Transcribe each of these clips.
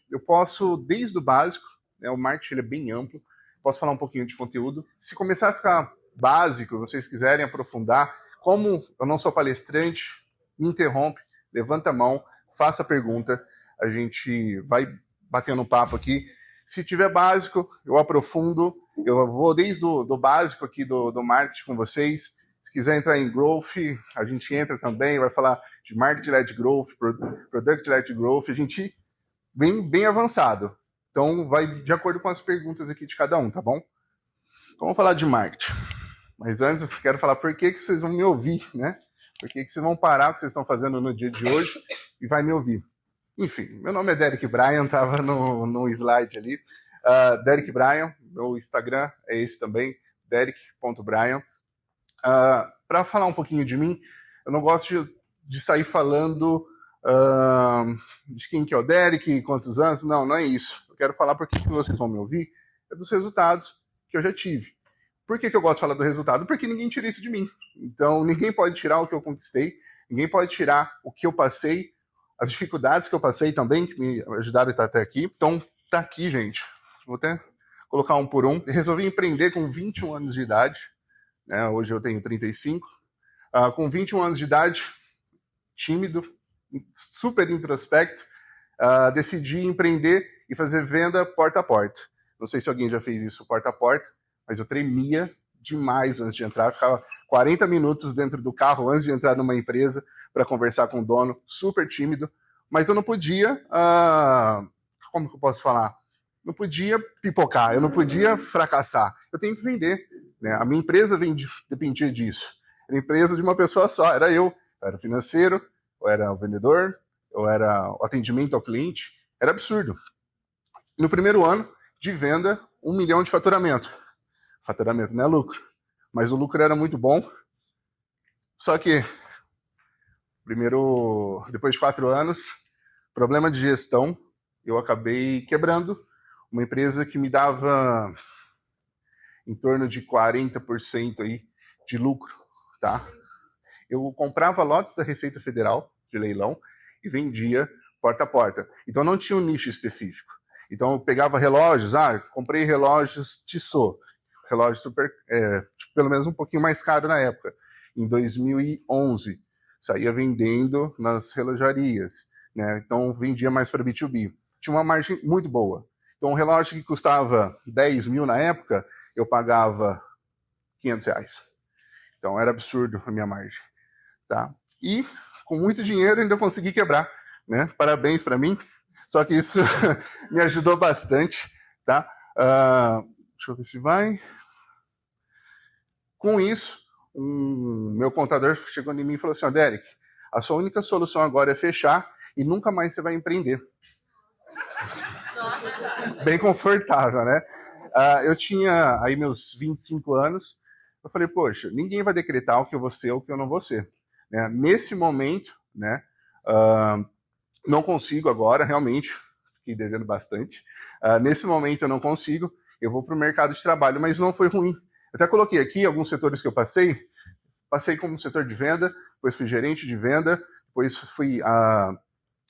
Eu posso, desde o básico, né, o marketing ele é bem amplo, posso falar um pouquinho de conteúdo. Se começar a ficar básico, vocês quiserem aprofundar, como eu não sou palestrante, me interrompe, levanta a mão, faça a pergunta, a gente vai batendo um papo aqui. Se tiver básico, eu aprofundo, eu vou desde do básico aqui do marketing com vocês. Se quiser entrar em growth, a gente entra também, vai falar de marketing-led growth, product-led growth, a gente vem bem avançado. Então, vai de acordo com as perguntas aqui de cada um, tá bom? Então, vamos falar de marketing. Mas antes, eu quero falar por que vocês vão me ouvir, né? Por que vocês vão parar o que vocês estão fazendo no dia de hoje e vai me ouvir. Enfim, meu nome é Derek Bryan, estava no slide ali. Derek Bryan, meu Instagram é esse também, derek.bryan. Para falar um pouquinho de mim, eu não gosto de sair falando de quem que é o Derek, quantos anos, não é isso. Eu quero falar por que vocês vão me ouvir, é dos resultados que eu já tive. Por que eu gosto de falar do resultado? Porque ninguém tira isso de mim. Então, ninguém pode tirar o que eu conquistei, ninguém pode tirar o que eu passei, as dificuldades que eu passei também, que me ajudaram a estar até aqui. Então, tá aqui, gente. Vou até colocar um por um. Eu resolvi empreender com 21 anos de idade. Né? Hoje eu tenho 35. Com 21 anos de idade, tímido, super introspecto, decidi empreender e fazer venda porta a porta. Não sei se alguém já fez isso porta a porta, mas eu tremia demais antes de entrar. Eu ficava 40 minutos dentro do carro antes de entrar numa empresa para conversar com o dono, super tímido, mas eu não podia, como que eu posso falar? Não podia pipocar, eu não podia fracassar. Eu tenho que vender. Né? A minha empresa dependia disso. Era empresa de uma pessoa só, era eu. Eu era o financeiro, eu era o vendedor, eu era o atendimento ao cliente. Era absurdo. No primeiro ano de venda, 1 milhão de faturamento. Faturamento não é lucro, mas o lucro era muito bom. Só que, depois de 4 anos, problema de gestão, eu acabei quebrando uma empresa que me dava em torno de 40% aí de lucro, tá? Eu comprava lotes da Receita Federal de leilão e vendia porta a porta. Então não tinha um nicho específico. Então eu pegava relógios, comprei relógios Tissot, relógio super, pelo menos um pouquinho mais caro na época, em 2011. Saía vendendo nas relojarias, né? Então vendia mais para B2B. Tinha uma margem muito boa. Então um relógio que custava 10 mil na época, eu pagava R$500. Então era absurdo a minha margem. Tá? E com muito dinheiro ainda consegui quebrar. Né? Parabéns para mim. Só que isso me ajudou bastante. Tá? Deixa eu ver se vai. Com isso, meu contador chegou em mim e falou assim, Derek, a sua única solução agora é fechar e nunca mais você vai empreender. Nossa. Bem confortável, né? Eu tinha aí meus 25 anos, eu falei, poxa, ninguém vai decretar o que eu vou ser ou o que eu não vou ser. Né? Nesse momento, né, não consigo agora, realmente, fiquei devendo bastante. Nesse momento eu não consigo, eu vou para o mercado de trabalho, mas não foi ruim. Eu até coloquei aqui alguns setores que eu passei como setor de venda, depois fui gerente de venda, depois fui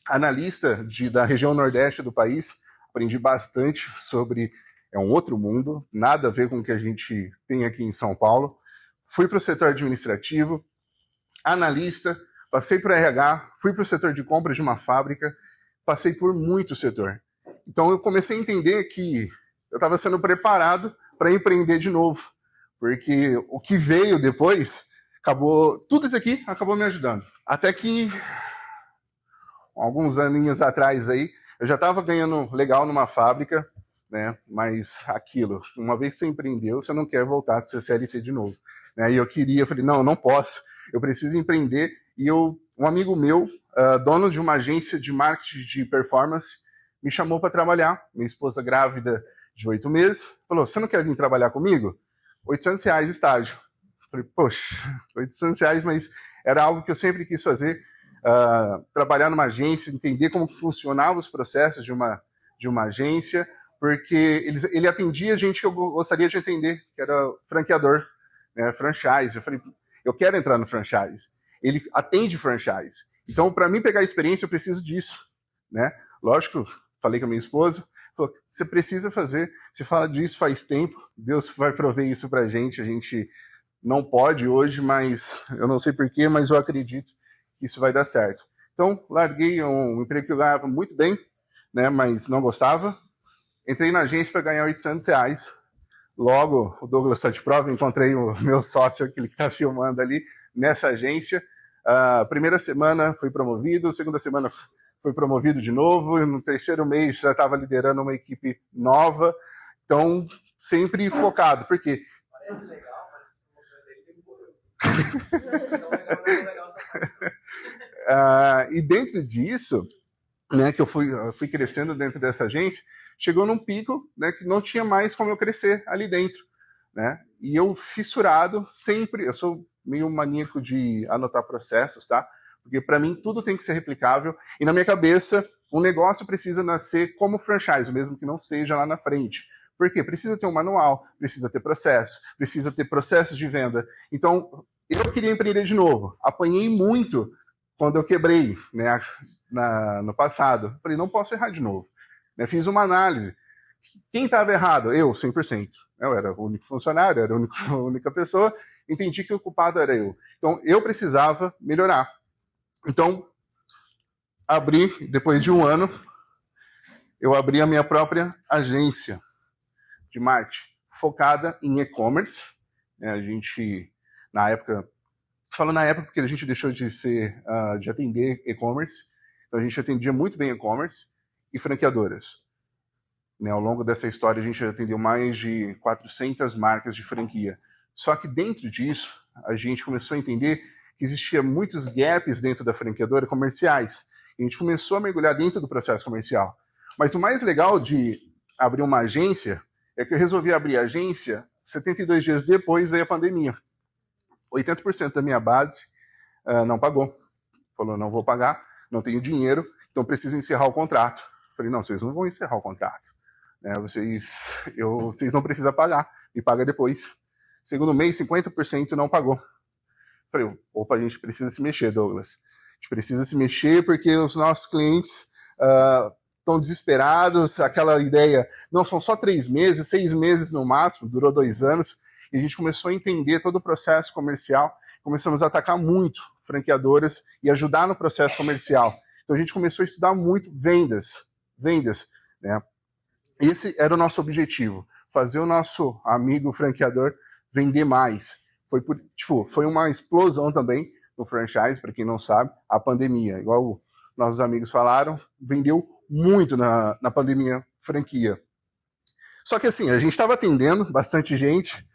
analista da região nordeste do país, aprendi bastante sobre um outro mundo, nada a ver com o que a gente tem aqui em São Paulo. Fui para o setor administrativo, analista, passei para RH, fui para o setor de compra de uma fábrica, passei por muito setor. Então eu comecei a entender que eu estava sendo preparado para empreender de novo, porque o que veio depois, tudo isso aqui acabou me ajudando. Até que, alguns aninhos atrás aí, eu já estava ganhando legal numa fábrica, né? Mas aquilo, uma vez que você empreendeu, você não quer voltar a ser CLT de novo. Né? E eu falei, não posso, eu preciso empreender. E um amigo meu, dono de uma agência de marketing de performance, me chamou para trabalhar. Minha esposa grávida de 8 meses, falou, você não quer vir trabalhar comigo? R$800 estágio. Eu falei, poxa, R$800, mas era algo que eu sempre quis fazer, trabalhar numa agência, entender como funcionavam os processos de uma agência, porque ele atendia gente que eu gostaria de atender, que era franqueador, né, franchise. Eu falei, eu quero entrar no franchise. Ele atende franchise. Então, para mim pegar a experiência, eu preciso disso. Né? Lógico, falei com a minha esposa, falou, você precisa fazer, você fala disso faz tempo, Deus vai prover isso pra gente, a gente não pode hoje, mas eu não sei porquê, mas eu acredito que isso vai dar certo. Então, larguei um emprego que eu ganhava muito bem, né, mas não gostava. Entrei na agência para ganhar R$800. Logo, o Douglas está de prova, encontrei o meu sócio, aquele que está filmando ali, nessa agência. Primeira semana fui promovido, segunda semana fui promovido de novo, no terceiro mês já estava liderando uma equipe nova. Então, sempre focado, porque... Parece legal, mas as emoções dele morreu. E dentro disso, né, que eu fui crescendo dentro dessa agência, chegou num pico, né, que não tinha mais como eu crescer ali dentro, né? E eu fissurado sempre, eu sou meio maníaco de anotar processos, tá? Porque para mim tudo tem que ser replicável e na minha cabeça um negócio precisa nascer como franchise, mesmo que não seja lá na frente. Por quê? Precisa ter um manual, precisa ter processo, precisa ter processos de venda. Então, eu queria empreender de novo. Apanhei muito quando eu quebrei, né, no passado. Falei, não posso errar de novo. Fiz uma análise. Quem estava errado? Eu, 100%. Eu era o único funcionário, era a única pessoa. Entendi que o culpado era eu. Então, eu precisava melhorar. Então, depois de um ano, eu abri a minha própria agência de marketing, focada em e-commerce. A gente, na época, falo na época porque a gente deixou de atender e-commerce, então a gente atendia muito bem e-commerce e franqueadoras. Ao longo dessa história, a gente atendeu mais de 400 marcas de franquia. Só que dentro disso, a gente começou a entender que existia muitos gaps dentro da franqueadora comerciais. E a gente começou a mergulhar dentro do processo comercial. Mas o mais legal de abrir uma agência é que eu resolvi abrir a agência 72 dias depois da pandemia. 80% da minha base não pagou. Falou, não vou pagar, não tenho dinheiro, então preciso encerrar o contrato. Falei, não, vocês não vão encerrar o contrato. Vocês não precisam pagar, me paga depois. Segundo mês, 50% não pagou. Falei, opa, a gente precisa se mexer, Douglas. A gente precisa se mexer porque os nossos clientes estão desesperados, aquela ideia, não, são só 3 meses, 6 meses no máximo, durou 2 anos, e a gente começou a entender todo o processo comercial, começamos a atacar muito franqueadoras e ajudar no processo comercial. Então a gente começou a estudar muito vendas, né? Esse era o nosso objetivo, fazer o nosso amigo franqueador vender mais. Foi uma explosão também no franchise, para quem não sabe, a pandemia, igual nossos amigos falaram, vendeu muito na pandemia franquia. Só que assim, a gente estava atendendo bastante gente,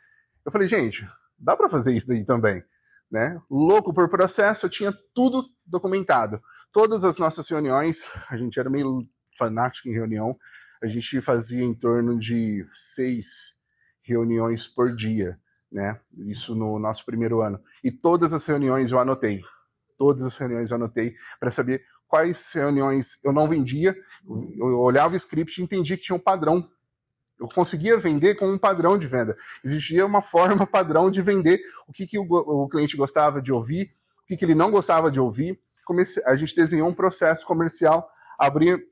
eu falei, gente, dá para fazer isso daí também, né? Louco por processo, eu tinha tudo documentado. Todas as nossas reuniões, a gente era meio fanático em reunião, a gente fazia em torno de 6 reuniões por dia, né? Isso no nosso primeiro ano. E todas as reuniões eu anotei. Para saber quais reuniões eu não vendia. Eu olhava o script e entendia que tinha um padrão. Eu conseguia vender com um padrão de venda. Existia uma forma padrão de vender o que o cliente gostava de ouvir, o que ele não gostava de ouvir. A gente desenhou um processo comercial, abri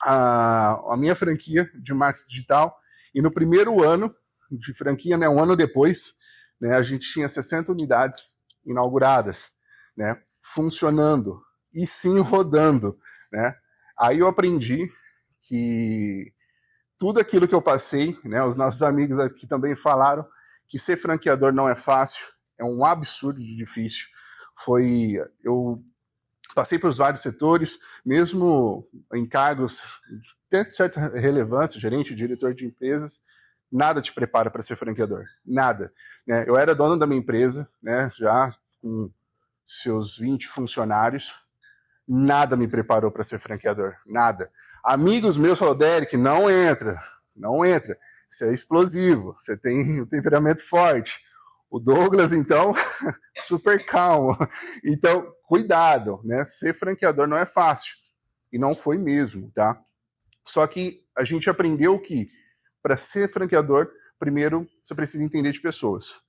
a minha franquia de marketing digital, e no primeiro ano de franquia, né, um ano depois, né, a gente tinha 60 unidades inauguradas, né, funcionando e sim rodando, né. Aí eu aprendi que tudo aquilo que eu passei, né, os nossos amigos aqui também falaram que ser franqueador não é fácil, é um absurdo de difícil. Eu passei por vários setores, mesmo em cargos de certa relevância, gerente, diretor de empresas, nada te prepara para ser franqueador, nada. Né? Eu era dono da minha empresa, né, já com seus 20 funcionários, nada me preparou para ser franqueador, nada. Amigos meus falaram, Derek, não entra, você é explosivo, você tem um temperamento forte. O Douglas, então, super calmo. Então, cuidado, né? Ser franqueador não é fácil. E não foi mesmo, tá? Só que a gente aprendeu que, para ser franqueador, primeiro, você precisa entender de pessoas.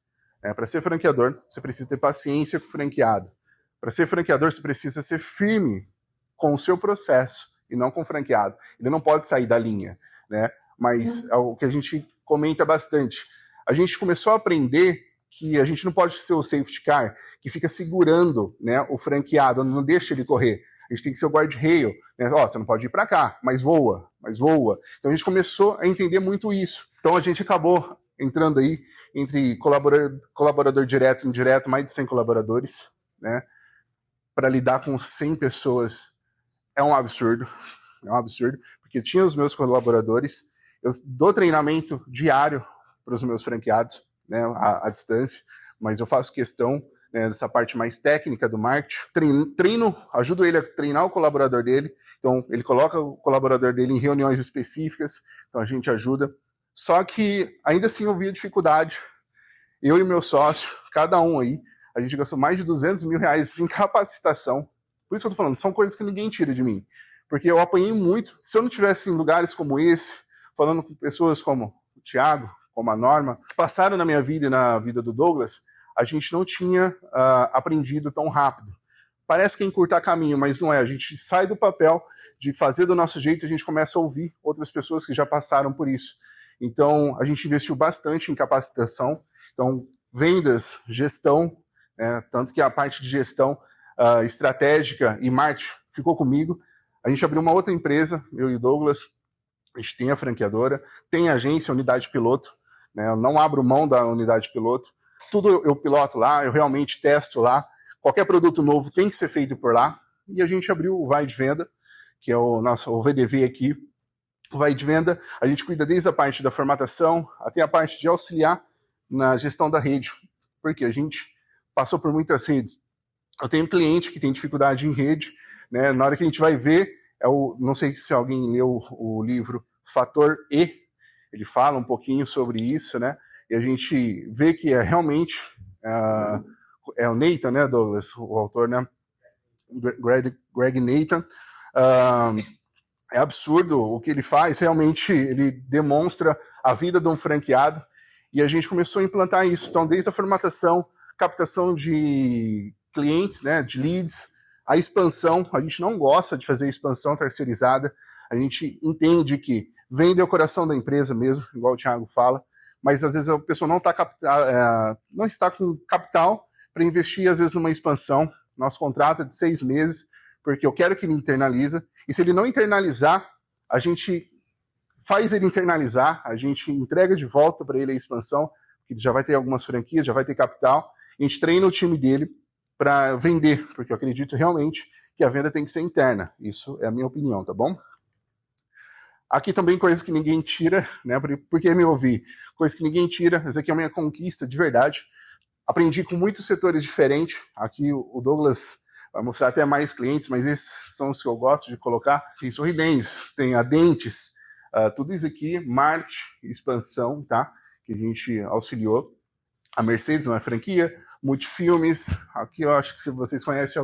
Para ser franqueador, você precisa ter paciência com o franqueado. Para ser franqueador, você precisa ser firme com o seu processo e não com o franqueado. Ele não pode sair da linha, né? Mas é o que a gente comenta bastante. A gente começou a aprender que a gente não pode ser o safety car que fica segurando, né, o franqueado, não deixa ele correr. A gente tem que ser o guard-rail, né? Você não pode ir para cá, mas voa, mas voa. Então a gente começou a entender muito isso. Então a gente acabou entrando aí entre colaborador direto e indireto, mais de 100 colaboradores, né? Para lidar com 100 pessoas é um absurdo, porque tinha os meus colaboradores, eu dou treinamento diário para os meus franqueados, né, à distância, mas eu faço questão, né, dessa parte mais técnica do marketing, ajudo ele a treinar o colaborador dele, então ele coloca o colaborador dele em reuniões específicas, então a gente ajuda, só que ainda assim eu via dificuldade, eu e meu sócio, cada um aí, a gente gastou mais de R$200 mil em capacitação, por isso que eu tô falando, são coisas que ninguém tira de mim, porque eu apanhei muito, se eu não tivesse em lugares como esse, falando com pessoas como o Thiago, como a Norma, que passaram na minha vida e na vida do Douglas, a gente não tinha aprendido tão rápido. Parece que é encurtar caminho, mas não é. A gente sai do papel de fazer do nosso jeito e a gente começa a ouvir outras pessoas que já passaram por isso. Então, a gente investiu bastante em capacitação. Então, vendas, gestão, tanto que a parte de gestão estratégica e marketing ficou comigo. A gente abriu uma outra empresa, eu e o Douglas, a gente tem a franqueadora, tem a agência, a unidade piloto, né? Eu não abro mão da unidade piloto, tudo eu piloto lá, eu realmente testo lá, qualquer produto novo tem que ser feito por lá, e a gente abriu o Vai de Venda, que é o nosso VDV aqui. O Vai de Venda, a gente cuida desde a parte da formatação até a parte de auxiliar na gestão da rede, porque a gente passou por muitas redes. Eu tenho um cliente que tem dificuldade em rede, né? Na hora que a gente vai ver, não sei se alguém leu o livro Fator E, ele fala um pouquinho sobre isso, né? E a gente vê que é realmente é o Nathan, né, Douglas, o autor, né? Greg Nathan. É absurdo o que ele faz, realmente ele demonstra a vida de um franqueado e a gente começou a implantar isso. Então, desde a formatação, captação de clientes, né, de leads, a expansão, a gente não gosta de fazer expansão terceirizada, a gente entende que vende o coração da empresa mesmo, igual o Thiago fala, mas às vezes a pessoa não está com capital para investir, às vezes, numa expansão. Nosso contrato é de 6 meses, porque eu quero que ele internaliza, e se ele não internalizar, a gente faz ele internalizar, a gente entrega de volta para ele a expansão, que ele já vai ter algumas franquias, já vai ter capital, a gente treina o time dele para vender, porque eu acredito realmente que a venda tem que ser interna. Isso é a minha opinião, tá bom? Aqui também coisas que ninguém tira, né? Por que me ouvir? Coisas que ninguém tira, essa aqui é a minha conquista de verdade. Aprendi com muitos setores diferentes. Aqui o Douglas vai mostrar até mais clientes, mas esses são os que eu gosto de colocar. Tem Sorridentes, tem a Dentes, tudo isso aqui, marketing, expansão, tá? Que a gente auxiliou. A Mercedes, uma franquia, Multifilmes, aqui eu acho que se vocês conhecem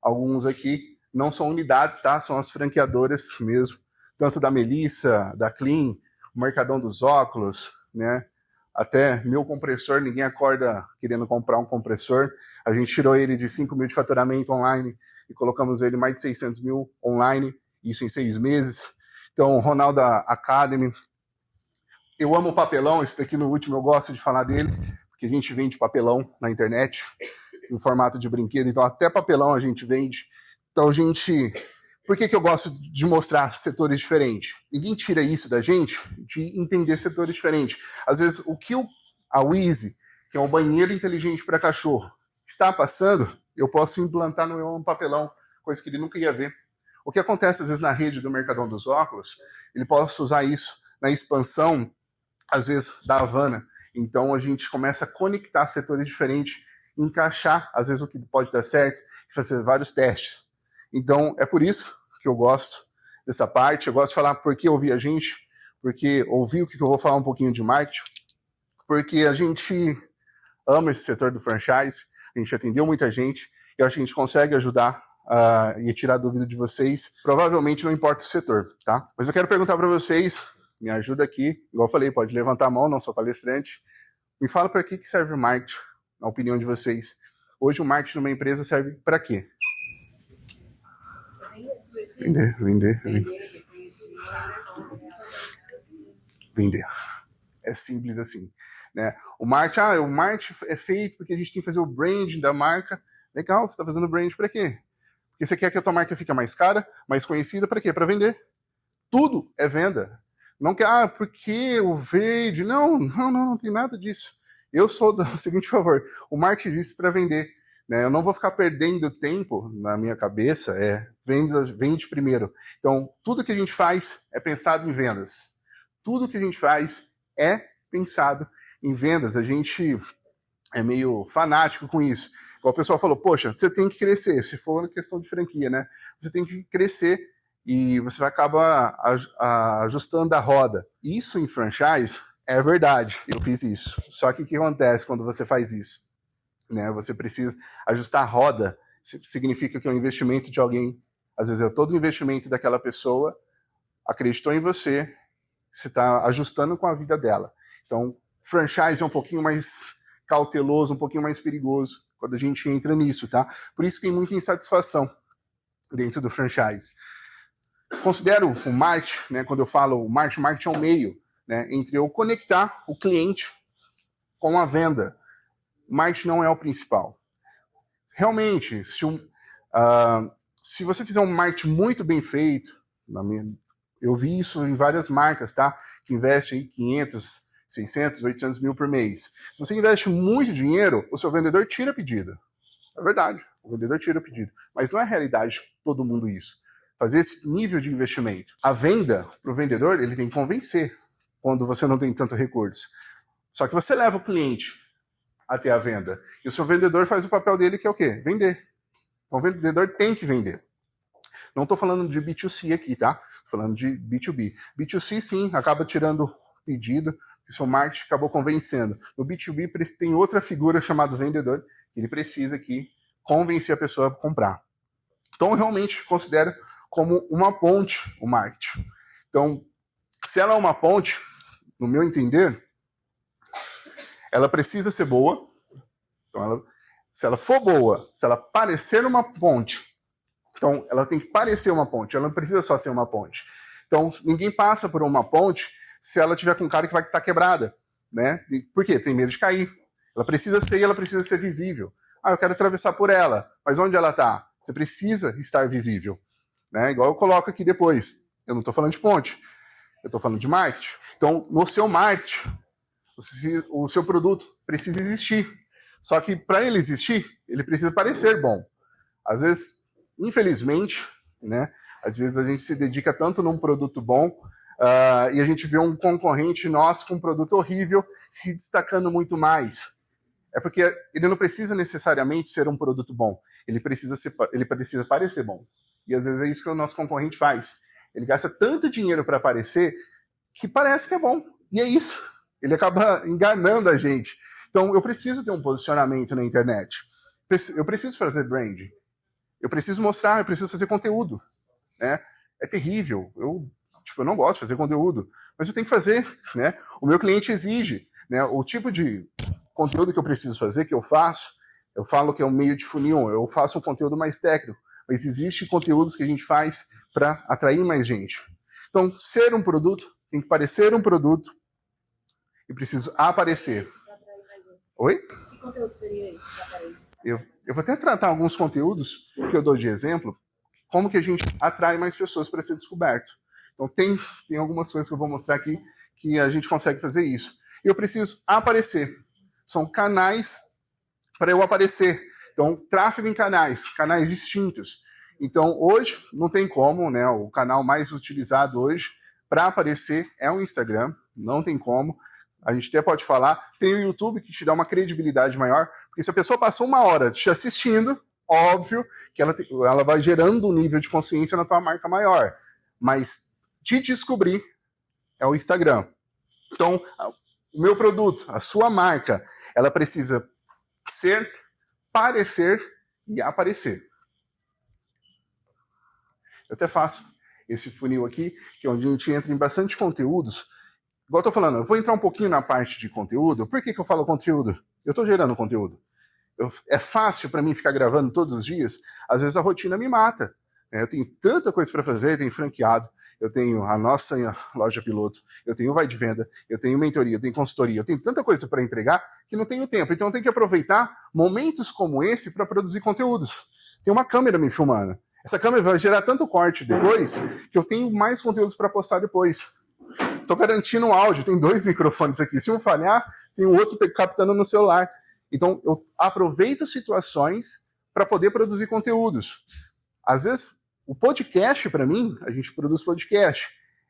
alguns aqui, não são unidades, tá? São as franqueadoras mesmo, tanto da Melissa, da Clean, o Mercadão dos Óculos, né? Até meu compressor, ninguém acorda querendo comprar um compressor. A gente tirou ele de 5 mil de faturamento online e colocamos ele mais de 600 mil online, isso em 6 meses. Então, Ronaldo Academy. Eu amo papelão, esse daqui no último eu gosto de falar dele, porque a gente vende papelão na internet, em formato de brinquedo, então até papelão a gente vende. Então, por que eu gosto de mostrar setores diferentes? Ninguém tira isso da gente, de entender setores diferentes. Às vezes, o que a Wheezy, que é um banheiro inteligente para cachorro, está passando, eu posso implantar no meu papelão, coisa que ele nunca ia ver. O que acontece, às vezes, na rede do Mercadão dos Óculos, ele pode usar isso na expansão, às vezes, da Havana. Então, a gente começa a conectar setores diferentes, encaixar, às vezes, o que pode dar certo, e fazer vários testes. Então, é por isso que eu gosto dessa parte. Eu gosto de falar por que ouvir a gente, porque ouvir o que eu vou falar um pouquinho de marketing, porque a gente ama esse setor do franchise, a gente atendeu muita gente, e eu acho que a gente consegue ajudar e tirar a dúvida de vocês. Provavelmente não importa o setor, tá? Mas eu quero perguntar para vocês, me ajuda aqui, igual eu falei, pode levantar a mão, não sou palestrante. Me fala para que serve o marketing, na opinião de vocês. Hoje o marketing numa empresa serve para quê? Vender, vender, vender. Vender. É simples assim, né? O marketing é feito porque a gente tem que fazer o branding da marca. Legal, você está fazendo branding para quê? Porque você quer que a tua marca fique mais cara, mais conhecida, para quê? Para vender. Tudo é venda. Não quer, porque o verde. Não tem nada disso. Eu sou do seguinte favor, o marketing existe para vender. Né? Eu não vou ficar perdendo tempo na minha cabeça, vende primeiro. Então, tudo que a gente faz é pensado em vendas. Tudo que a gente faz é pensado em vendas. A gente é meio fanático com isso. Igual o pessoal falou, poxa, você tem que crescer. Se for questão de franquia, né? Você tem que crescer e você vai acabar ajustando a roda. Isso em franchise é verdade. Eu fiz isso. Só que o que acontece quando você faz isso? Né? Você precisa ajustar a roda. Significa que é um investimento de alguém. Às vezes é todo o investimento daquela pessoa, acreditou em você, você está ajustando com a vida dela. Então, franchise é um pouquinho mais cauteloso, um pouquinho mais perigoso quando a gente entra nisso, tá? Por isso tem muita insatisfação dentro do franchise. Considero o marketing, né, quando eu falo o marketing é um meio, né, entre eu conectar o cliente com a venda. O marketing não é o principal. Realmente, se você fizer um marketing muito bem feito, eu vi isso em várias marcas, tá? Que investem aí 500, 600, 800 mil por mês. Se você investe muito dinheiro, o seu vendedor tira pedido. É verdade, o vendedor tira o pedido. Mas não é realidade todo mundo isso. Fazer esse nível de investimento. A venda para o vendedor, ele tem que convencer quando você não tem tanto recurso. Só que você leva o cliente até a venda. E o seu vendedor faz o papel dele, que é o quê? Vender. Então o vendedor tem que vender. Não estou falando de B2C aqui, tá? Estou falando de B2B. B2C, sim, acaba tirando pedido, que o seu marketing acabou convencendo. No B2B tem outra figura chamada vendedor, que ele precisa aqui convencer a pessoa a comprar. Então, eu realmente considero como uma ponte o marketing. Então, se ela é uma ponte, no meu entender, ela precisa ser boa. Então, se ela for boa, se ela parecer uma ponte, então ela tem que parecer uma ponte, ela não precisa só ser uma ponte. Então, ninguém passa por uma ponte se ela tiver com cara que vai estar quebrada, né? Por quê? Tem medo de cair. Ela precisa ser e ela precisa ser visível. Eu quero atravessar por ela, mas onde ela está? Você precisa estar visível, né? Igual eu coloco aqui depois. Eu não estou falando de ponte, eu estou falando de marketing. Então, no seu marketing, o seu produto precisa existir. Só que para ele existir, ele precisa parecer bom. Às vezes, infelizmente, né? Às vezes a gente se dedica tanto num produto bom e a gente vê um concorrente nosso com um produto horrível se destacando muito mais. É porque ele não precisa necessariamente ser um produto bom. Ele precisa parecer bom. E às vezes é isso que o nosso concorrente faz. Ele gasta tanto dinheiro para aparecer que parece que é bom. E é isso. Ele acaba enganando a gente. Então, eu preciso ter um posicionamento na internet. Eu preciso fazer branding. Eu preciso mostrar, eu preciso fazer conteúdo. Né? É terrível. Eu não gosto de fazer conteúdo. Mas eu tenho que fazer. Né? O meu cliente exige. Né? O tipo de conteúdo que eu preciso fazer, que eu faço, eu falo que é um meio de funil, eu faço um conteúdo mais técnico. Mas existem conteúdos que a gente faz para atrair mais gente. Então, ser um produto, tem que parecer um produto e preciso aparecer. Oi? Que conteúdo seria esse? Eu vou até tratar alguns conteúdos que eu dou de exemplo, como que a gente atrai mais pessoas para ser descoberto. Então, tem algumas coisas que eu vou mostrar aqui que a gente consegue fazer isso. E eu preciso aparecer. São canais para eu aparecer. Então, tráfego em canais distintos. Então, hoje, não tem como, né? O canal mais utilizado hoje para aparecer é o Instagram. Não tem como. A gente até pode falar. Tem o YouTube que te dá uma credibilidade maior. Porque se a pessoa passou uma hora te assistindo, óbvio que ela vai gerando um nível de consciência na tua marca maior. Mas te descobrir é o Instagram. Então, o meu produto, a sua marca, ela precisa ser, parecer e aparecer. Eu até faço esse funil aqui, que é onde a gente entra em bastante conteúdos. Igual eu tô falando, eu vou entrar um pouquinho na parte de conteúdo. Por que eu falo conteúdo? Eu estou gerando conteúdo. É fácil para mim ficar gravando todos os dias. Às vezes a rotina me mata. Eu tenho tanta coisa para fazer, eu tenho franqueado, eu tenho a nossa loja piloto, eu tenho vai de venda, eu tenho mentoria, eu tenho consultoria, eu tenho tanta coisa para entregar que não tenho tempo. Então eu tenho que aproveitar momentos como esse para produzir conteúdos. Tem uma câmera me filmando. Essa câmera vai gerar tanto corte depois que eu tenho mais conteúdos para postar depois. Estou garantindo o áudio, tem 2 microfones aqui. Se um falhar, tem o outro captando no celular. Então eu aproveito situações para poder produzir conteúdos. Às vezes, o podcast, para mim, a gente produz podcast.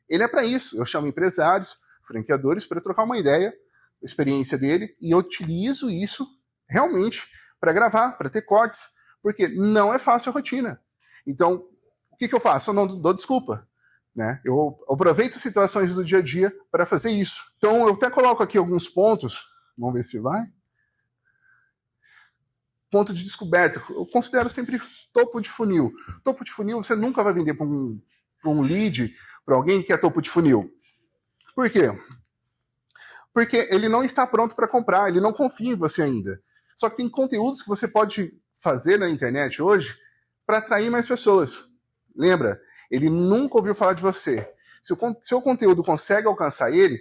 Ele é para isso. Eu chamo empresários, franqueadores, para trocar uma ideia, a experiência dele, e eu utilizo isso realmente para gravar, para ter cortes, porque não é fácil a rotina. Então, o que eu faço? Eu não dou desculpa. Né? Eu aproveito situações do dia a dia para fazer isso. Então, eu até coloco aqui alguns pontos. Vamos ver se vai. Ponto de descoberta. Eu considero sempre topo de funil. Topo de funil, você nunca vai vender para um lead, para alguém que é topo de funil. Por quê? Porque ele não está pronto para comprar, ele não confia em você ainda. Só que tem conteúdos que você pode fazer na internet hoje para atrair mais pessoas. Lembra? Ele nunca ouviu falar de você. Se o seu conteúdo consegue alcançar ele,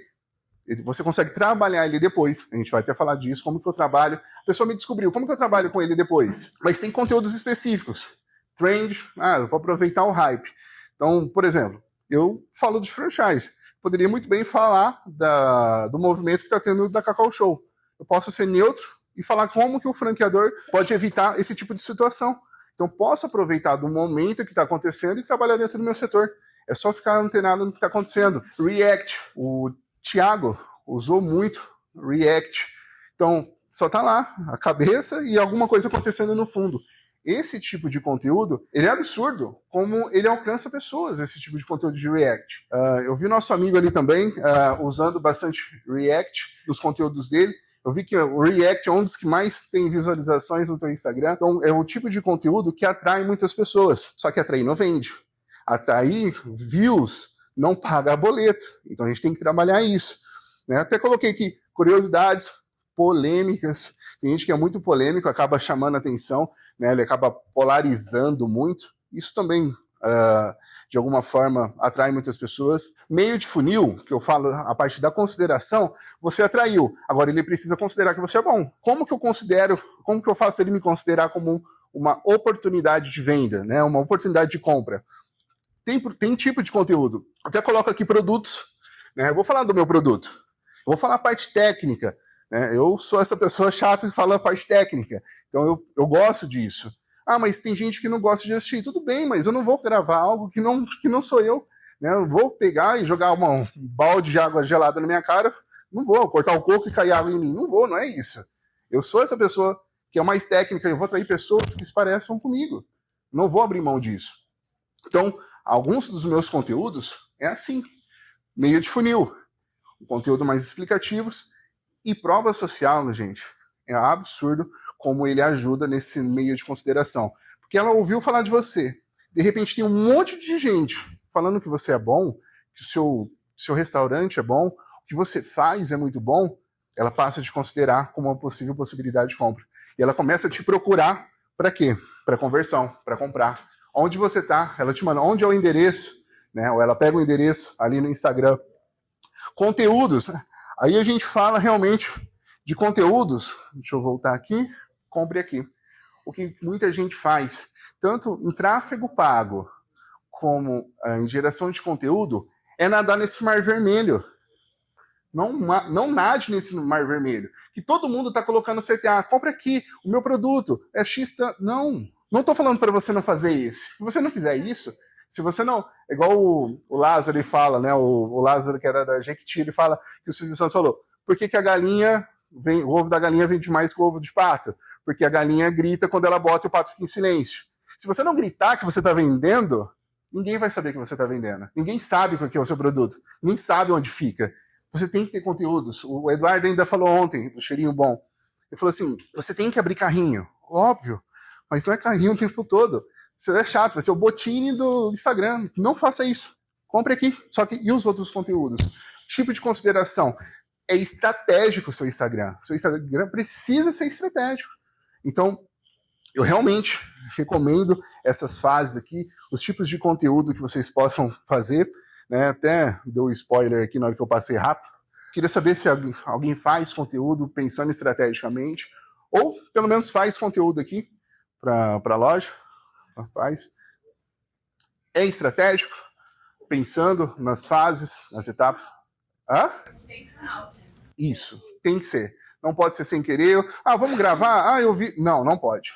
você consegue trabalhar ele depois. A gente vai até falar disso, como que eu trabalho. A pessoa me descobriu, como que eu trabalho com ele depois? Mas tem conteúdos específicos. Trend, eu vou aproveitar o hype. Então, por exemplo, eu falo de franchise. Poderia muito bem falar do movimento que está tendo da Cacau Show. Eu posso ser neutro e falar como que o franqueador pode evitar esse tipo de situação. Então, posso aproveitar do momento que está acontecendo e trabalhar dentro do meu setor. É só ficar antenado no que está acontecendo. React, o Thiago usou muito React. Então, só está lá, a cabeça e alguma coisa acontecendo no fundo. Esse tipo de conteúdo, ele é absurdo, como ele alcança pessoas, esse tipo de conteúdo de React. Eu vi nosso amigo ali também usando bastante React nos conteúdos dele. Eu vi que o React é um dos que mais tem visualizações no teu Instagram. Então, é o tipo de conteúdo que atrai muitas pessoas. Só que atrair não vende. Atrair views não paga boleto. Então, a gente tem que trabalhar isso. Né? Até coloquei aqui curiosidades, polêmicas. Tem gente que é muito polêmico, acaba chamando atenção, né? Ele acaba polarizando muito. Isso também, de alguma forma, atrai muitas pessoas. Meio de funil, que eu falo a parte da consideração, você atraiu. Agora ele precisa considerar que você é bom. Como que eu faço ele me considerar como uma oportunidade de venda, né? Uma oportunidade de compra? Tem tipo de conteúdo. Até coloco aqui produtos, né? Eu vou falar do meu produto. Eu vou falar a parte técnica. Né? Eu sou essa pessoa chata que fala a parte técnica. Então eu gosto disso. Mas tem gente que não gosta de assistir. Tudo bem, mas eu não vou gravar algo que não sou eu. Né? Eu vou pegar e jogar um balde de água gelada na minha cara. Não vou cortar o coco e cair água em mim. Não vou, não é isso. Eu sou essa pessoa que é mais técnica. Eu vou atrair pessoas que se pareçam comigo. Não vou abrir mão disso. Então, alguns dos meus conteúdos é assim. Meio de funil. Um conteúdo mais explicativos. E prova social, gente, é absurdo como ele ajuda nesse meio de consideração. Porque ela ouviu falar de você. De repente tem um monte de gente falando que você é bom, que o seu restaurante é bom, o que você faz é muito bom, ela passa a te considerar como uma possível possibilidade de compra. E ela começa a te procurar para quê? Para conversão, para comprar. Onde você está? Ela te manda onde é o endereço, né? Ou ela pega o endereço ali no Instagram. Conteúdos. Aí a gente fala realmente de conteúdos. Deixa eu voltar aqui. Compre aqui. O que muita gente faz, tanto em tráfego pago como em geração de conteúdo, é nadar nesse mar vermelho. Não nade nesse mar vermelho. Que todo mundo está colocando CTA. Compre aqui, o meu produto é X. Não estou falando para você não fazer isso. Se você não fizer isso, se você não... É igual o Lázaro ele fala, né? O Lázaro, que era da Jequiti, ele fala que o Silvio Santos falou: por que a galinha o ovo da galinha vende mais que o ovo de pato? Porque a galinha grita quando ela bota e o pato fica em silêncio. Se você não gritar que você está vendendo, ninguém vai saber que você está vendendo. Ninguém sabe o que é o seu produto. Ninguém sabe onde fica. Você tem que ter conteúdos. O Eduardo ainda falou ontem, do Cheirinho Bom. Ele falou assim, você tem que abrir carrinho. Óbvio, mas não é carrinho o tempo todo. Isso é chato, vai ser o botine do Instagram. Não faça isso. Compre aqui. Só que, e os outros conteúdos? Tipo de consideração. É estratégico o seu Instagram. O seu Instagram precisa ser estratégico. Então, Eu realmente recomendo essas fases aqui, os tipos de conteúdo que vocês possam fazer, né? Até deu spoiler aqui na hora que eu passei rápido. Queria saber se alguém faz conteúdo pensando estrategicamente, ou pelo menos faz conteúdo aqui para a loja. Faz. É estratégico, pensando nas fases, nas etapas. Hã? Isso, tem que ser. Não pode ser sem querer. Vamos gravar? Eu vi. Não, não pode.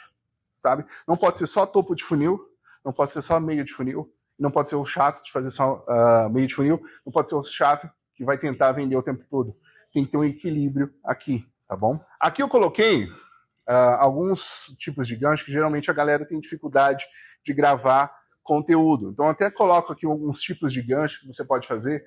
Sabe? Não pode ser só topo de funil, não pode ser só meio de funil, não pode ser o chato de fazer só meio de funil, não pode ser o chato que vai tentar vender o tempo todo. Tem que ter um equilíbrio aqui, tá bom? Aqui eu coloquei alguns tipos de gancho que geralmente a galera tem dificuldade de gravar conteúdo. Então eu até coloco aqui alguns tipos de gancho que você pode fazer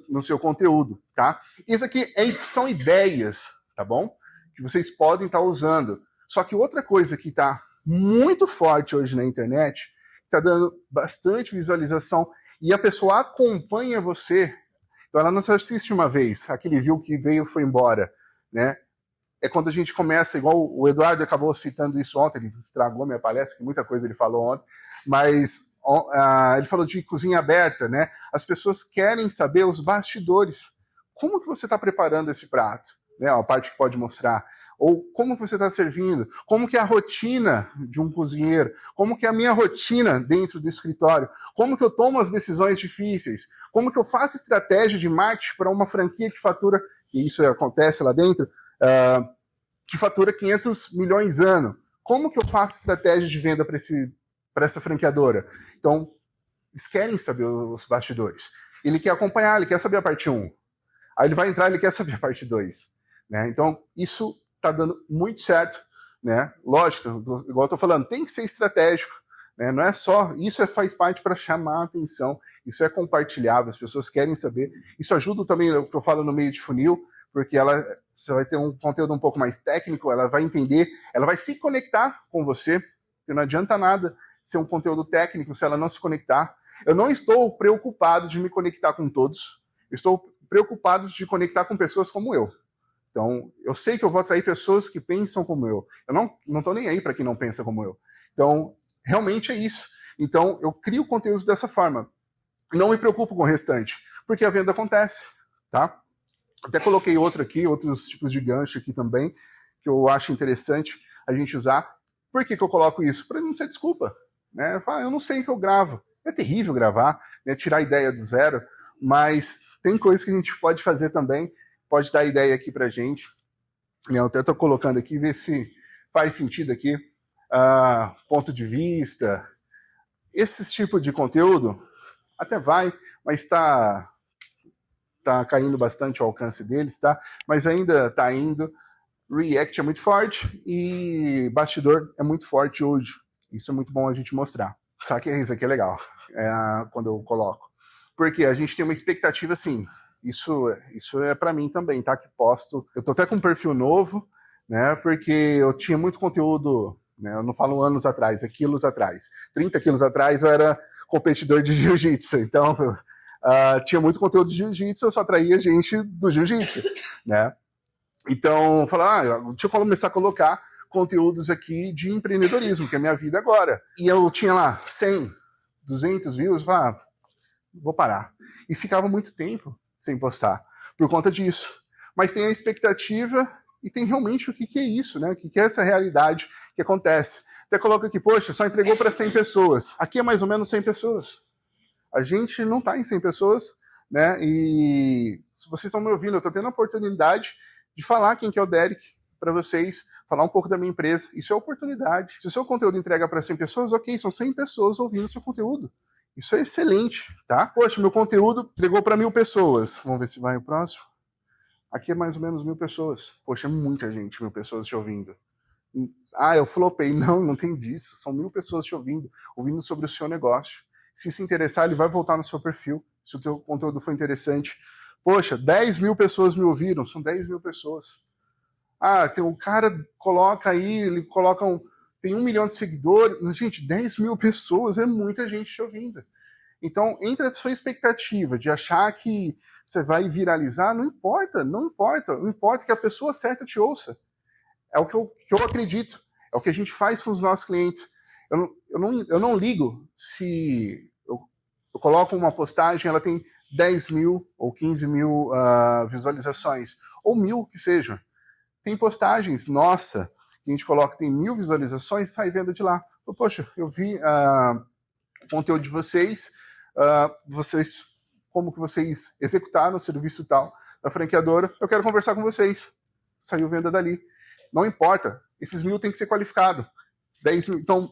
no seu conteúdo, tá? Isso aqui são ideias, tá bom? Que vocês podem estar usando. Só que outra coisa que está muito forte hoje na internet, está dando bastante visualização e a pessoa acompanha você. Então ela não só assiste uma vez, aquele viu que veio e foi embora, né? É quando a gente começa, igual o Eduardo acabou citando isso ontem, ele estragou minha palestra, que muita coisa ele falou ontem, mas ele falou de cozinha aberta, né? As pessoas querem saber os bastidores. Como que você está preparando esse prato? Né? A parte que pode mostrar. Ou como você está servindo, como que é a rotina de um cozinheiro, como que é a minha rotina dentro do escritório, como que eu tomo as decisões difíceis, como que eu faço estratégia de marketing para uma franquia que fatura, e isso acontece lá dentro, que fatura 500 milhões ano. Como que eu faço estratégia de venda para essa franqueadora? Então, eles querem saber os bastidores. Ele quer acompanhar, ele quer saber a parte 1. Aí ele vai entrar, ele quer saber a parte 2. Né? Então, isso está dando muito certo, né? Lógico, igual eu estou falando, tem que ser estratégico, né? Não é só, isso faz parte para chamar a atenção, isso é compartilhável, as pessoas querem saber, isso ajuda também o que eu falo no meio de funil, porque você vai ter um conteúdo um pouco mais técnico, ela vai entender, ela vai se conectar com você, porque não adianta nada ser um conteúdo técnico se ela não se conectar. Eu não estou preocupado de me conectar com todos, eu estou preocupado de conectar com pessoas como eu. Então, eu sei que eu vou atrair pessoas que pensam como eu. Eu não estou nem aí para quem não pensa como eu. Então, realmente é isso. Então, eu crio conteúdos dessa forma. Não me preocupo com o restante, porque a venda acontece, tá? Até coloquei outros tipos de gancho aqui também, que eu acho interessante a gente usar. Por que eu coloco isso? Para não ser desculpa. Né? Eu não sei o que eu gravo. É terrível gravar, né? Tirar a ideia do zero, mas tem coisas que a gente pode fazer também, pode dar ideia aqui pra gente. Eu até estou colocando aqui, ver se faz sentido aqui. Ponto de vista. Esse tipo de conteúdo até vai, mas está caindo bastante o alcance deles, tá? Mas ainda está indo. React é muito forte e bastidor é muito forte hoje. Isso é muito bom a gente mostrar. Só que isso aqui é legal, quando eu coloco. Porque a gente tem uma expectativa assim. Isso é para mim também, tá? Que posto. Eu tô até com um perfil novo, né? Porque eu tinha muito conteúdo, né? Eu não falo anos atrás, é quilos atrás. 30 quilos atrás eu era competidor de jiu-jitsu, então tinha muito conteúdo de jiu-jitsu, eu só atraía gente do jiu-jitsu, né? Então, falar, deixa eu começar a colocar conteúdos aqui de empreendedorismo, que é a minha vida agora. E eu tinha lá 100, 200 views, eu falava, vou parar. E ficava muito tempo sem postar, por conta disso. Mas tem a expectativa e tem realmente o que é isso, né? O que é essa realidade que acontece. Até coloca aqui, poxa, só entregou para 100 pessoas. Aqui é mais ou menos 100 pessoas. A gente não está em 100 pessoas, né? E se vocês estão me ouvindo, eu estou tendo a oportunidade de falar quem que é o Derek para vocês, falar um pouco da minha empresa. Isso é oportunidade. Se o seu conteúdo entrega para 100 pessoas, ok, são 100 pessoas ouvindo o seu conteúdo. Isso é excelente, tá? Poxa, meu conteúdo entregou para 1000 pessoas. Vamos ver se vai o próximo. Aqui é mais ou menos 1000 pessoas. Poxa, é muita gente, 1000 pessoas te ouvindo. Eu flopei. Não tem disso. São 1000 pessoas te ouvindo sobre o seu negócio. Se interessar, ele vai voltar no seu perfil, se o teu conteúdo for interessante. Poxa, 10.000 pessoas me ouviram, são 10.000 pessoas. Tem um cara coloca aí, ele coloca tem 1 milhão de seguidores. Gente, 10.000 pessoas é muita gente te ouvindo. Então, entre a sua expectativa de achar que você vai viralizar, não importa. O importa é que a pessoa certa te ouça. É o que eu acredito. É o que a gente faz com os nossos clientes. Eu não ligo se eu coloco uma postagem, ela tem 10 mil ou 15 mil visualizações, ou 1.000 que seja. Tem postagens, nossa, que a gente coloca, tem 1.000 visualizações, sai venda de lá. Poxa, eu vi o conteúdo de vocês, como que vocês executaram o serviço tal da franqueadora, eu quero conversar com vocês. Saiu venda dali. Não importa, esses 1.000 tem que ser qualificado. 10 mil, então,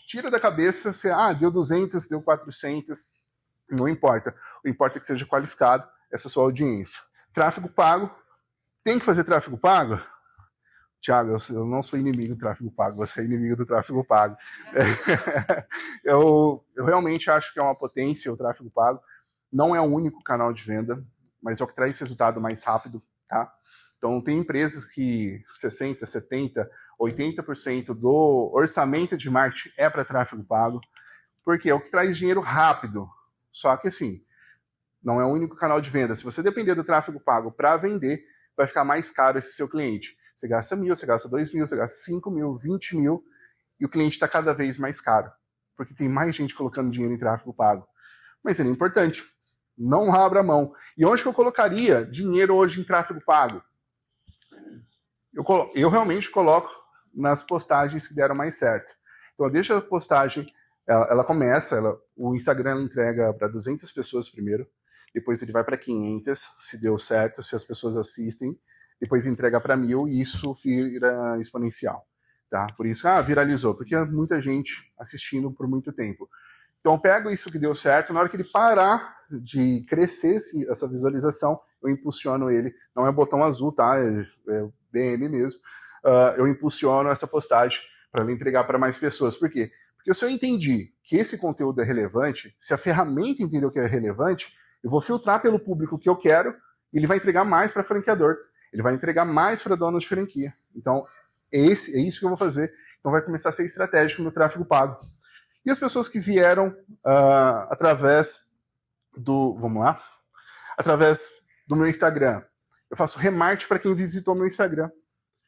tira da cabeça, você, deu 200, deu 400, não importa. O importa é que seja qualificado, essa é a sua audiência. Tráfego pago, tem que fazer tráfego pago? Tiago, eu não sou inimigo do tráfego pago, você é inimigo do tráfego pago. Eu realmente acho que é uma potência o tráfego pago. Não é o único canal de venda, mas é o que traz resultado mais rápido, tá? Então, tem empresas que 60%, 70%, 80% do orçamento de marketing é para tráfego pago, porque é o que traz dinheiro rápido. Só que, assim, não é o único canal de venda. Se você depender do tráfego pago para vender, vai ficar mais caro esse seu cliente. Você gasta 1.000, você gasta 2.000, você gasta 5.000, 20.000, e o cliente está cada vez mais caro, porque tem mais gente colocando dinheiro em tráfego pago. Mas ele é importante. Não abra mão. E onde que eu colocaria dinheiro hoje em tráfego pago? Eu realmente coloco nas postagens que deram mais certo. Então, deixa a postagem, ela começa, o Instagram entrega para 200 pessoas primeiro, depois ele vai para 500, se deu certo, se as pessoas assistem, depois entrega para 1.000 e isso vira exponencial. Tá? Por isso, viralizou, porque muita gente assistindo por muito tempo. Então, eu pego isso que deu certo, na hora que ele parar de crescer essa visualização, eu impulsiono ele. Não é botão azul, tá? É BM mesmo. Eu impulsiono essa postagem para ele entregar para mais pessoas. Por quê? Porque se eu entendi que esse conteúdo é relevante, se a ferramenta entendeu que é relevante, eu vou filtrar pelo público que eu quero e ele vai entregar mais para franqueador. Ele vai entregar mais para dono de franquia. Então, é isso que eu vou fazer. Então, vai começar a ser estratégico no tráfego pago. E as pessoas que vieram através do meu Instagram. Eu faço remarketing para quem visitou meu Instagram.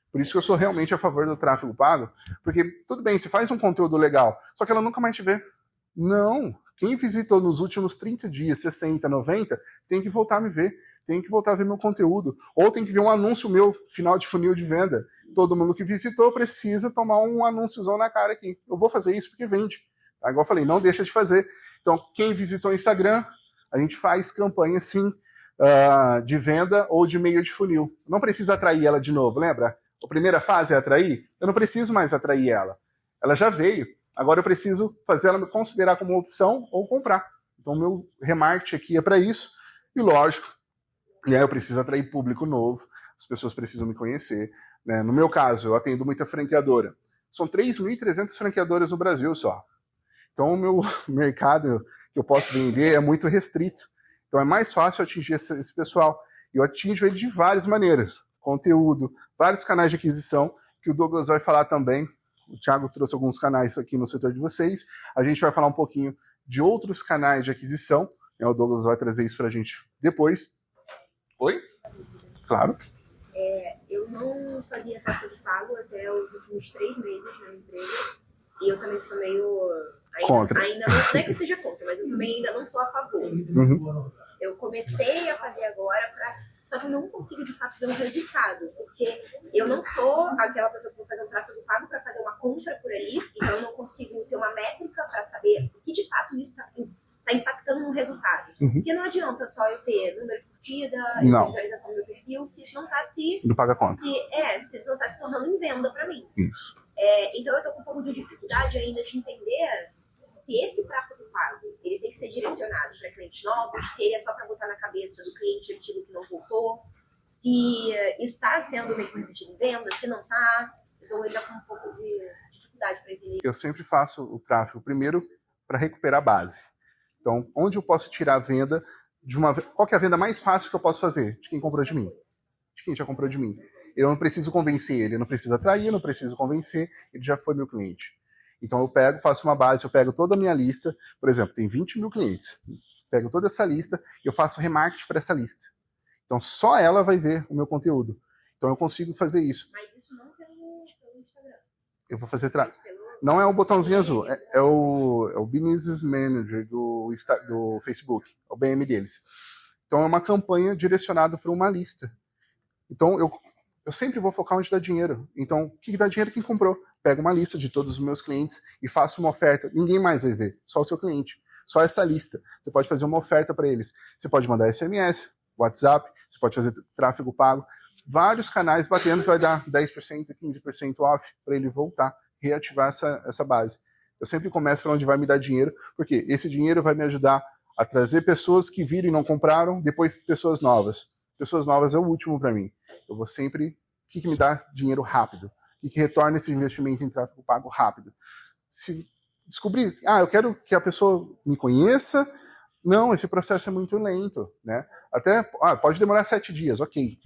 Por isso que eu sou realmente a favor do tráfego pago. Porque, tudo bem, você faz um conteúdo legal, só que ela nunca mais te vê. Não. Quem visitou nos últimos 30 dias, 60, 90, tem que voltar a me ver. Tem que voltar a ver meu conteúdo. Ou tem que ver um anúncio meu, final de funil de venda. Todo mundo que visitou precisa tomar um anúnciozão na cara aqui. Eu vou fazer isso porque vende. Tá? Igual eu falei, não deixa de fazer. Então, quem visitou o Instagram, a gente faz campanha, sim, de venda ou de meio de funil. Não precisa atrair ela de novo, lembra? A primeira fase é atrair. Eu não preciso mais atrair ela. Ela já veio. Agora eu preciso fazer ela me considerar como uma opção ou comprar. Então, o meu remarketing aqui é para isso. E, lógico, eu preciso atrair público novo. As pessoas precisam me conhecer. Né? No meu caso, eu atendo muita franqueadora. São 3.300 franqueadoras no Brasil só. Então, o meu mercado que eu posso vender é muito restrito. Então, é mais fácil atingir esse pessoal. E eu atinjo ele de várias maneiras. Conteúdo, vários canais de aquisição, que o Douglas vai falar também. O Thiago trouxe alguns canais aqui no setor de vocês. A gente vai falar um pouquinho de outros canais de aquisição. O Douglas vai trazer isso para a gente depois. Oi? Claro. Eu não fazia tráfego pago até os últimos 3 meses na empresa. E eu também sou meio... Contra. Ainda não é que eu seja contra, mas eu também ainda não sou a favor. Uhum. Eu comecei a fazer agora só que eu não consigo de fato ver um resultado, porque eu não sou aquela pessoa que vai fazer um tráfego pago para fazer uma compra por ali, então eu não consigo ter uma métrica para saber o que de fato isso está impactando no resultado. Uhum. Porque não adianta só eu ter número de curtida, visualização do meu perfil, se isso não está Não paga conta. se isso não está se tornando em venda para mim. Isso. Então eu estou com um pouco de dificuldade ainda de entender se esse tráfego pago ele tem que ser direcionado para clientes novos, se ele é só para botar na cabeça do cliente antigo que não voltou, se isso está sendo mesmo repetido em venda, se não está. Então eu ainda com um pouco de dificuldade para entender. Eu sempre faço o tráfego primeiro para recuperar a base. Então, onde eu posso tirar a venda qual que é a venda mais fácil que eu posso fazer? De quem comprou de mim. De quem já comprou de mim. Eu não preciso convencer ele, eu não preciso atrair, eu não preciso convencer, ele já foi meu cliente. Então eu faço uma base, eu pego toda a minha lista, por exemplo, tem 20 mil clientes, pego toda essa lista e eu faço remarketing para essa lista. Então só ela vai ver o meu conteúdo. Então eu consigo fazer isso. Mas isso não pelo Instagram. eu vou fazer... Não é o botãozinho azul, é o Business Manager do Facebook, é o BM deles. Então é uma campanha direcionada para uma lista. Então eu sempre vou focar onde dá dinheiro. Então, o que dá dinheiro? Quem comprou. Pego uma lista de todos os meus clientes e faço uma oferta. Ninguém mais vai ver, só o seu cliente. Só essa lista. Você pode fazer uma oferta para eles. Você pode mandar SMS, WhatsApp, você pode fazer tráfego pago. Vários canais batendo vai dar 10%, 15% off para ele voltar, reativar essa base. Eu sempre começo para onde vai me dar dinheiro, porque esse dinheiro vai me ajudar a trazer pessoas que viram e não compraram, depois pessoas novas. Pessoas novas é o último para mim. Eu vou sempre... O que me dá dinheiro rápido? O que retorna esse investimento em tráfego pago rápido? Se descobrir, eu quero que a pessoa me conheça, não, esse processo é muito lento, né? Até, pode demorar 7 dias, ok.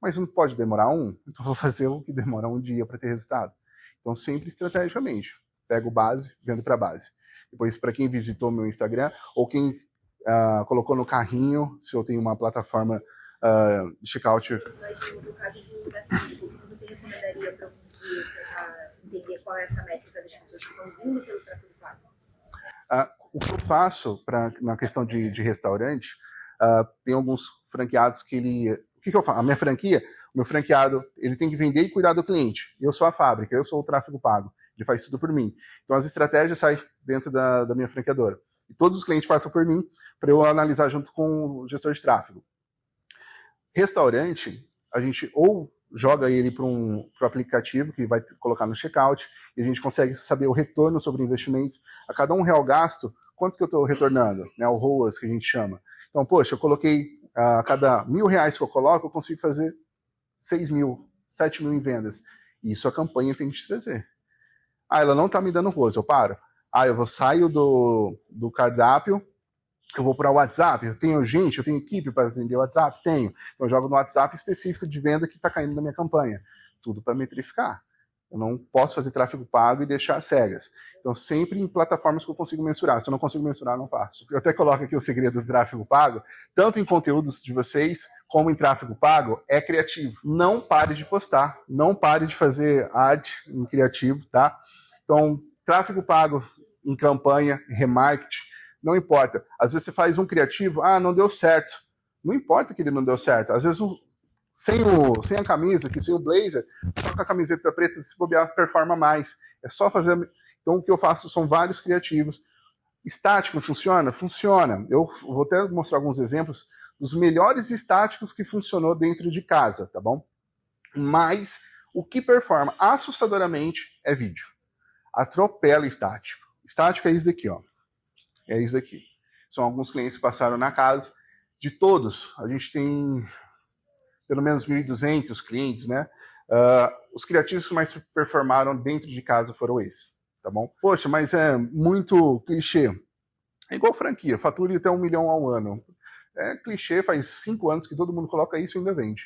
Mas não pode demorar 1, então vou fazer o que demora 1 dia para ter resultado. Então, sempre estrategicamente. Pego base, vendo para base. Depois, para quem visitou meu Instagram, ou quem colocou no carrinho, se eu tenho uma plataforma de checkout. No caso de um lugar físico, o que você recomendaria para eu conseguir entender qual é essa métrica das pessoas que estão vindo pelo tráfego pago? O que eu faço na questão de restaurante, tem alguns franqueados que ele... O que eu faço? A minha franquia, o meu franqueado, ele tem que vender e cuidar do cliente. Eu sou a fábrica, eu sou o tráfego pago. Ele faz tudo por mim. Então as estratégias saem dentro da minha franqueadora. E todos os clientes passam por mim para eu analisar junto com o gestor de tráfego. Restaurante, a gente ou joga ele para o aplicativo que vai colocar no checkout e a gente consegue saber o retorno sobre o investimento. A cada R$1 gasto, quanto que eu estou retornando? Né, o ROAS que a gente chama. Então, poxa, eu coloquei a cada R$1.000 que eu coloco, eu consigo fazer 6.000, 7.000 em vendas. E isso a campanha tem que te trazer. Ela não está me dando ROAS, eu paro. Eu saio do cardápio, eu vou para o WhatsApp, eu tenho equipe para atender o WhatsApp? Tenho. Então eu jogo no WhatsApp específico de venda que está caindo na minha campanha. Tudo para metrificar. Eu não posso fazer tráfego pago e deixar cegas. Então sempre em plataformas que eu consigo mensurar. Se eu não consigo mensurar, não faço. Eu até coloco aqui o segredo do tráfego pago, tanto em conteúdos de vocês, como em tráfego pago, é criativo. Não pare de postar, não pare de fazer arte em criativo, tá? Então, tráfego pago em campanha, remarketing, não importa. Às vezes você faz um criativo, não deu certo. Não importa que ele não deu certo. Às vezes sem a camisa, sem o blazer, só com a camiseta preta, se bobear, performa mais. É só fazer... Então o que eu faço são vários criativos. Estático funciona? Funciona. Eu vou até mostrar alguns exemplos dos melhores estáticos que funcionou dentro de casa, tá bom? Mas o que performa assustadoramente é vídeo. Atropela estático. Estático é isso daqui, ó. É isso aqui. São alguns clientes que passaram na casa. De todos, a gente tem pelo menos 1.200 clientes, né? Os criativos que mais performaram dentro de casa foram esses, tá bom? Poxa, mas é muito clichê. É igual franquia, fature até 1 milhão ao ano. É clichê, faz 5 anos que todo mundo coloca isso e ainda vende.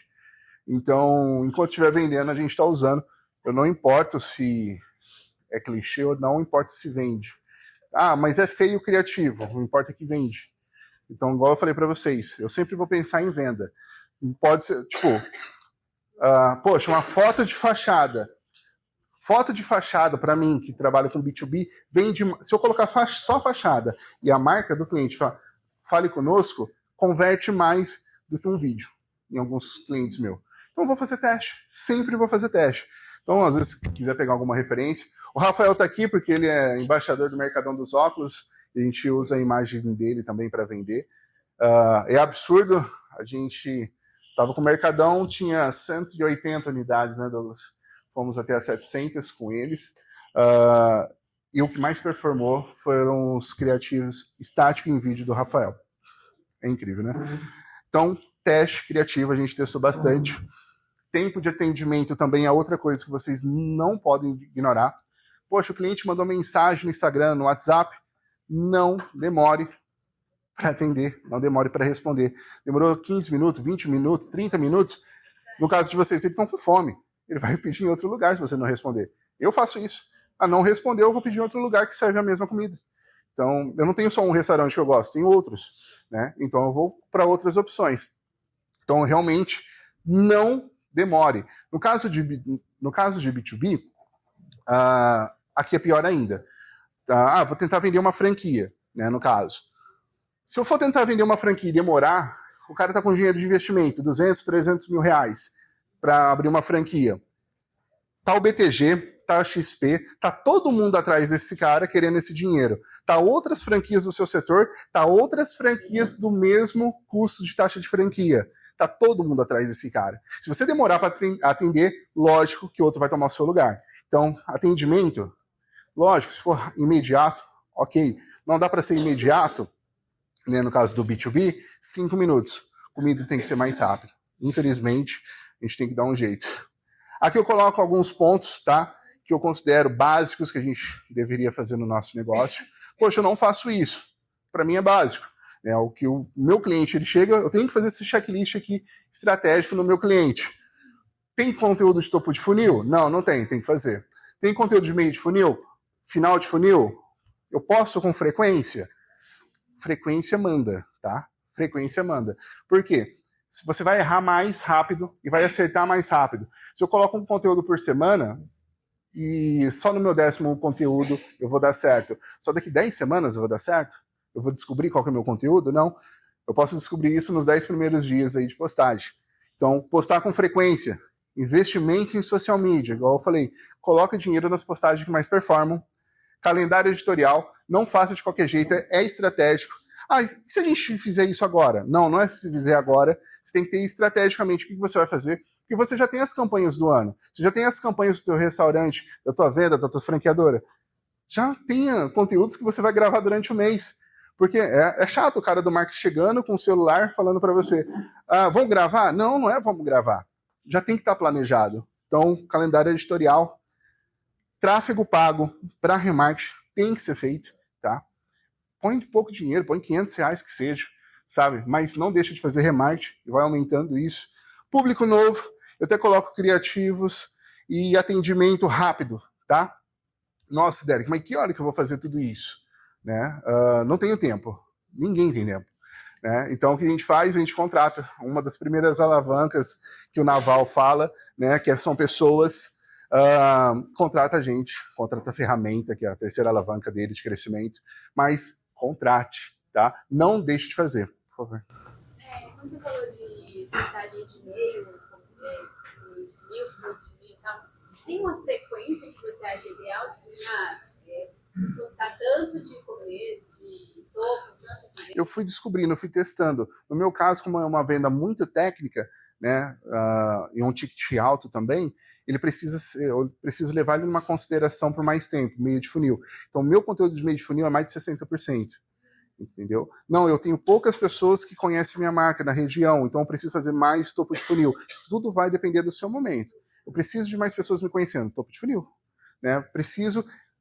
Então, enquanto estiver vendendo, a gente está usando. Eu não importo se é clichê ou não, importa se vende. Mas é feio o criativo, não importa que vende. Então, igual eu falei para vocês, eu sempre vou pensar em venda. Não pode ser, poxa, uma foto de fachada. Foto de fachada, para mim, que trabalha com B2B, vende. Se eu colocar só fachada e a marca do cliente fale conosco, converte mais do que um vídeo em alguns clientes meus. Então, eu vou fazer teste. Sempre vou fazer teste. Então, às vezes, se quiser pegar alguma referência. O Rafael está aqui porque ele é embaixador do Mercadão dos Óculos. A gente usa a imagem dele também para vender. É absurdo. A gente estava com o Mercadão, tinha 180 unidades, né, Douglas? Fomos até a 700 com eles. E o que mais performou foram os criativos estático em vídeo do Rafael. É incrível, né? Então, teste criativo, a gente testou bastante. Tempo de atendimento também é outra coisa que vocês não podem ignorar. Poxa, o cliente mandou mensagem no Instagram, no WhatsApp. Não demore para atender, não demore para responder. Demorou 15 minutos, 20 minutos, 30 minutos. No caso de vocês, eles estão com fome. Ele vai pedir em outro lugar se você não responder. Eu faço isso. Não respondeu, eu vou pedir em outro lugar que serve a mesma comida. Então, eu não tenho só um restaurante que eu gosto, tenho outros, né? Então, eu vou para outras opções. Então, realmente, não demore. No caso de B2B, Aqui é pior ainda. Vou tentar vender uma franquia, né, no caso. Se eu for tentar vender uma franquia e demorar, o cara está com dinheiro de investimento, 200, 300 mil reais, para abrir uma franquia. Tá o BTG, tá a XP, tá todo mundo atrás desse cara querendo esse dinheiro. Tá outras franquias do seu setor, tá outras franquias do mesmo custo de taxa de franquia. Tá todo mundo atrás desse cara. Se você demorar para atender, lógico que outro vai tomar o seu lugar. Então, atendimento, lógico, se for imediato, ok. Não dá para ser imediato, né, no caso do B2B, 5 minutos. Comida tem que ser mais rápido. Infelizmente, a gente tem que dar um jeito. Aqui eu coloco alguns pontos, tá, que eu considero básicos que a gente deveria fazer no nosso negócio. Poxa, eu não faço isso. Para mim é básico. É o que o meu cliente ele chega, eu tenho que fazer esse checklist aqui estratégico no meu cliente. Tem conteúdo de topo de funil? Não, não tem, tem que fazer. Tem conteúdo de meio de funil? Final de funil? Eu posto com frequência? Frequência manda, tá? Frequência manda. Por quê? Se você vai errar mais rápido e vai acertar mais rápido. Se eu coloco um conteúdo por semana e só no meu 10º conteúdo eu vou dar certo, só daqui 10 semanas eu vou dar certo? Eu vou descobrir qual que é o meu conteúdo? Não. Eu posso descobrir isso nos 10 primeiros dias aí de postagem. Então, postar com frequência. Investimento em social media, igual eu falei. Coloca dinheiro nas postagens que mais performam. Calendário editorial. Não faça de qualquer jeito, é estratégico. E se a gente fizer isso agora? Não, não é se fizer agora. Você tem que ter estrategicamente o que você vai fazer, porque você já tem as campanhas do ano. Você já tem as campanhas do teu restaurante, da tua venda, da tua franqueadora. Já tenha conteúdos que você vai gravar durante o mês. Porque é chato o cara do marketing chegando com o celular falando para você, vamos gravar? Não, não é vamos gravar. Já tem que estar planejado. Então, calendário editorial, tráfego pago para remarketing tem que ser feito, tá? Põe pouco dinheiro, põe 500 reais que seja, sabe? Mas não deixa de fazer remarketing e vai aumentando isso. Público novo, eu até coloco criativos e atendimento rápido, tá? Nossa, Derek, mas que hora que eu vou fazer tudo isso? Né? Não tenho tempo. Ninguém tem tempo. Né? Então, o que a gente faz? A gente contrata. Uma das primeiras alavancas que o Naval fala, né, que são pessoas, contrata a gente, contrata a ferramenta, que é a terceira alavanca dele de crescimento, mas contrate, tá? Não deixe de fazer, por favor. Quando você falou de postagem de e-mails, e tal, tem uma frequência que você acha ideal? Postar tanto de começo, de topo, tanto de... Eu fui descobrindo, eu fui testando. No meu caso, como é uma venda muito técnica, né, e um ticket alto também, eu preciso levar ele numa consideração por mais tempo, meio de funil. Então, o meu conteúdo de meio de funil é mais de 60%. Entendeu? Não, eu tenho poucas pessoas que conhecem minha marca na região, então eu preciso fazer mais topo de funil. Tudo vai depender do seu momento. Eu preciso de mais pessoas me conhecendo, topo de funil. Né?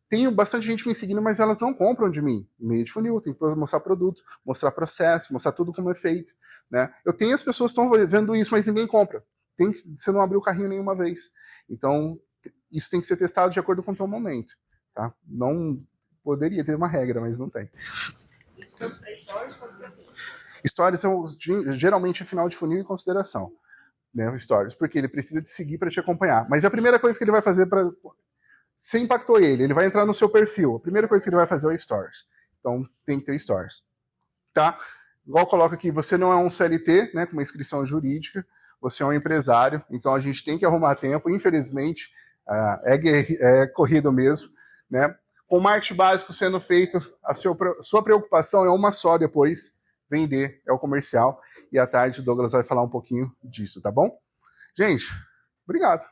Tenho bastante gente me seguindo, mas elas não compram de mim. Meio de funil, tem que mostrar produto, mostrar processo, mostrar tudo como é feito. Né? Eu tenho as pessoas que estão vendo isso, mas ninguém compra. Você não abriu o carrinho nenhuma vez. Então, isso tem que ser testado de acordo com o teu momento. Tá? Não poderia ter uma regra, mas não tem. Stories são geralmente final de funil em consideração. Né? Stories, porque ele precisa te seguir para te acompanhar. Mas a primeira coisa que ele vai fazer para... Você impactou ele vai entrar no seu perfil. A primeira coisa que ele vai fazer é o Stories. Então, tem que ter Stories. Tá? Igual coloca aqui, você não é um CLT, né, com uma inscrição jurídica, você é um empresário, então a gente tem que arrumar tempo. Infelizmente, é corrido mesmo. Né? Com o marketing básico sendo feito, a sua preocupação é uma só depois, vender, é o comercial. E à tarde o Douglas vai falar um pouquinho disso, tá bom? Gente, obrigado.